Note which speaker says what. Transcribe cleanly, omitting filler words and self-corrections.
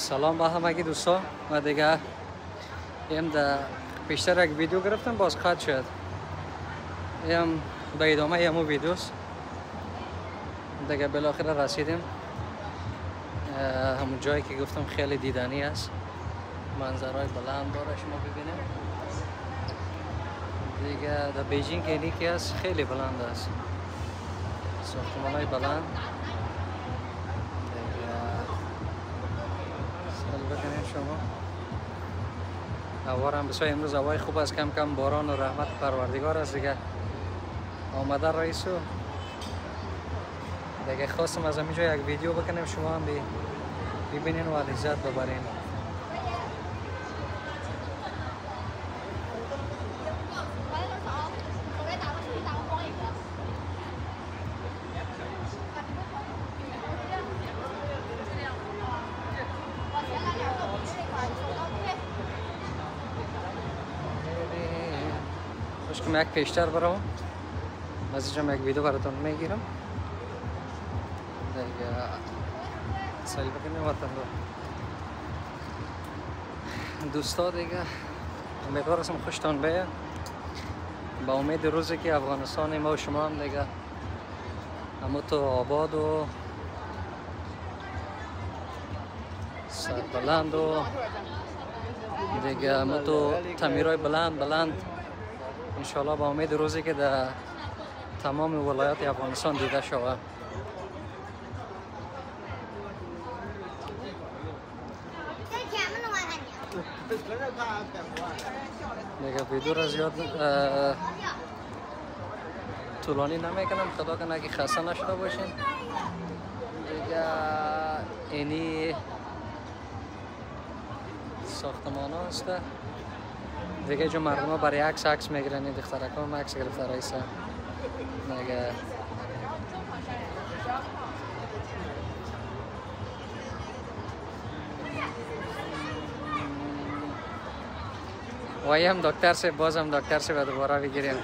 Speaker 1: سلام به همگی دوستا. ما دیگه در پیشتر یک ویدیو گرفتم باز قطع شد. به ادامه همون ویدیوست دیگه بالاخره رسیدیم همون جایی که گفتم خیلی دیدنی است. منظرهای بلند داره شما ببینید دیگه. در بیجینگ اینی که است خیلی بلند است، ساختمان‌های بلند. بکنید شما هوا هم بسیار امروز هوای خوب است، کم کم باران و رحمت پروردگار است دیگه. آمده رئیسو دیگه خواستم از همینجا یک ویدیو بکنیم شما هم ببینین و لذت ببرین. یک پیشتر برام از اینجا یک ویدیو براتون میگیرم دیگه. سعی بکنیم وطن دوستا دیگه. امیدوارم خوشتان بیاد. با امید روزی که افغانستان ما و شما هم دیگه همو تو آباد و سربلند و دیگه همو تو تعمیرهای بلند انشالله با امید روزی که در تمام ولایات افغانستان دیده شود. دیگه ویدیو را زیاد طولانی نمیکنم، خدا کنه که خسته نشده باشین دیگه. اینی ساختمان هست دیگه، جو مردم ها برای عکس میگیرن. این دخترک هم عکس گرفته رئیسه دیگه. وای هم دکتر سے باز هم دکتر سے دوباره بگیریم.